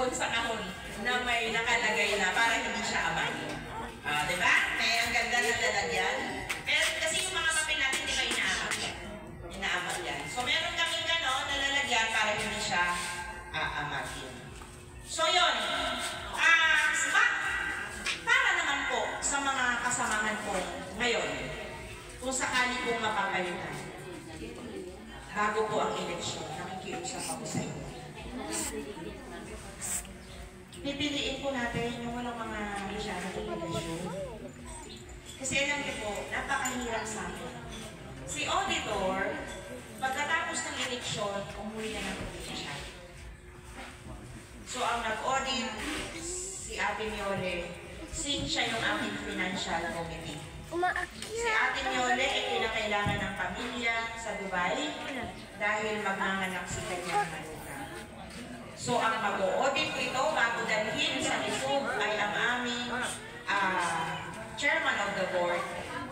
doon sa kahon na may nakalagay na para hindi siya aman. Diba? Kaya ang ganda na lalagyan. Pero kasi yung mga papel natin, di ba inaamat yan? Inaamat yan. So meron kaming gano'n na lalagyan para hindi siya aamatin. So yun. Para naman po sa mga kasamahan ko ngayon, kung sakali kong mapapalitan, bago po ang eleksyon, nakikiusap ako sa inyo. Pipiliin po natin yung walang mga masyadong obligasyon. Kasi alam niyo po, napakahirap sa akin. Si auditor, pagkatapos ng eleksyon, umuwi na ng probinsya. So ang nag-audit, si Ate Miole, siya yung ating financial committee. Si Ate Miole ay kinakailangan ng pamilya sa Dubai dahil magnganganak si kanyang manuka. So ang mag-audit ito bago dalhin sa Lisog ay ang aming chairman of the board,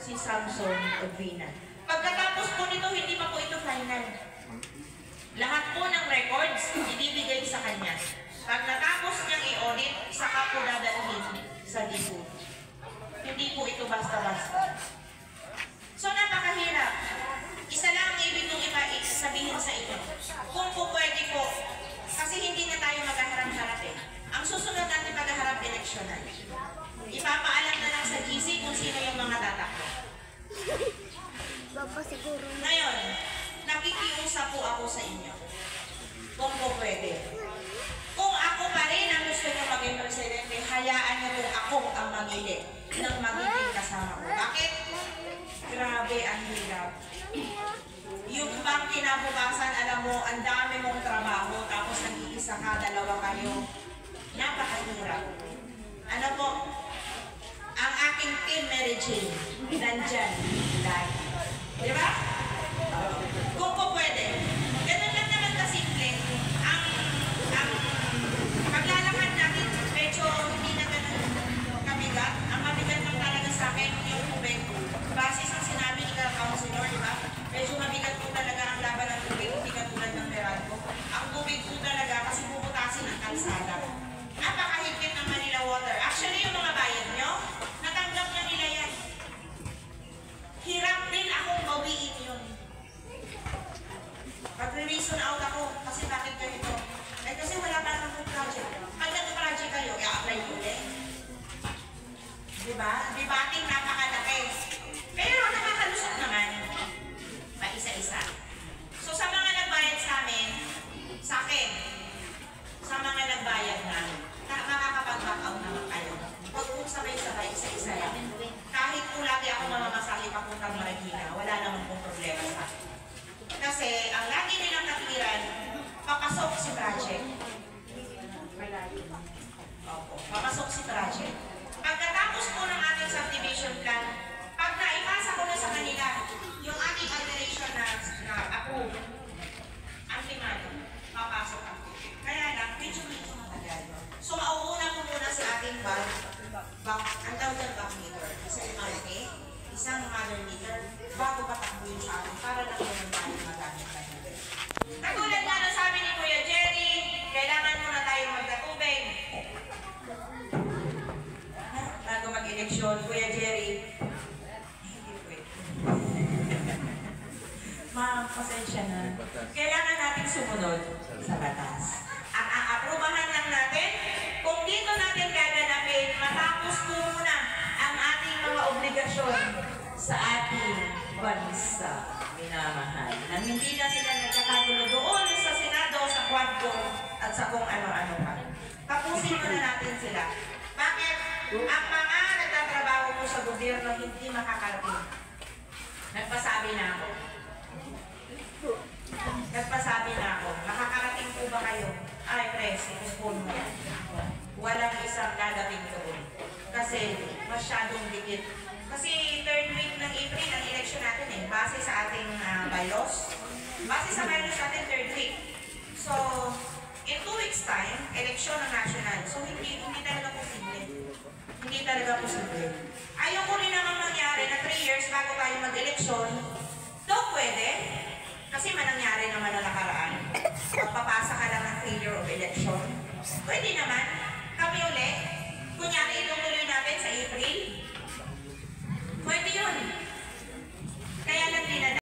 si Samson Odvina. Pagkatapos po nito, hindi pa po ito final. Lahat po ng records ibibigay sa kanya. Pag natapos niyang i-audit, saka po dadalhin sa Lisog. Hindi po ito basta-basta. So napakahirap. Isa lang ang ibig kong sabihin sa inyo. Kung po pwede po, kasi hindi na tayo maghaharap-harap eh. Ang susunod natin paghaharap eleksyonan. Ipapaalam na lang sa GC kung sino yung mga tatakbo. Ngayon, nakikiusap po ako sa inyo. Kung po pwede. Kung ako pa rin ang gusto nyo maging presidente, hayaan nyo kung ako ang mamili ng magiging kasama ko. Bakit? Grabe ang hirap. Yung bang kinabukasan, alam mo, ang dami mong trabaho, tapos nag-iisa ka, dalawa kayo. Napakahirap. Ano po? Ang aking team, Mary Jane, nandyan. Lagi. Di ba? Kung po pwede. Ganun lang naman kasimple. Ang paglalakad natin, medyo hindi na ganun kabigat. Ang mabigat lang talaga sa akin, yung tubig. Base sa sinabi ni Councilor, di ba? Medyo mabigat po talaga ang laban ng tubig, hindi katulad ng Meralco. Ang tubig po talaga kasi puputasin ang kalsada. Napakahigpit ng Manila Water. Actually, yung mga bayan nyo, natanggap na nila yan. Hirap din akong bawiin yun. Pag-reason out ako, kasi bakit ganito? Eh kasi wala pa naman kong project. Pag nag-project kayo, i-apply ulit. Diba? Debating napakalaki. Pero nakakalusot naman. Pa-isa-isa. So sa mga nagbayad sa amin, sa akin, sa mga nagbayad na, makakapag-back out naman kayo. Huwag kong sabay-sabay, isa-isa lang. Kahit po lagi ako mamamasahe papuntang Marikina, wala naman pong problema sa akin. Kasi ang lagi nilang katiran, papasok si project. Opo, papasok si project. Pagkatapos po ng ating subdivision plan, pag naipasa ko na sa kanila, yung ating alteration na approve, ang timado, papasok ako. Kaya lang, medyo matagal. So, mauuna ko muna sa ating ang tawag ng back meter. Isang malaki, isang mother meter, bago patakbuhin sa atin para lang naman tayo magamit na natin. Katulad nga na sabi ni Kuya Jerry, kailangan muna tayong magkatubig. Bago mag-eleksyon, Kuya Jerry, hindi pwede. Ma'am, pasensya na. Kailangan natin sumunod sa batas. Ang aaprubahan lang natin, kung dito natin gaganapin, matapos po muna ang ating mga obligasyon sa ating bansa, minamahal. Nang hindi na sila nagkakagulo doon sa Senado, sa Quadco, at sa kung ano-ano pa. Tapusin muna natin sila. Bakit? Ang mga nagtatrabaho po sa gobyerno hindi makakarating. Nagpasabi na ako. Makakarating po ba kayo? Ay, pres, i-postpone mo yan. Walang isang dadating doon. Kasi masyadong dikit. Kasi third week ng April ang election natin eh. Base sa ating bylaws. Base sa bylaws natin, third week. So, in 2 weeks time, election ng national. So, hindi talaga posible. Hindi talaga posible. Ayaw ko rin naman mangyari na 3 years bago tayo mag-election. Daw pwede. Kasi manangyari naman na nakaraan. Magpapasa ka lang ng failure of election. Pwede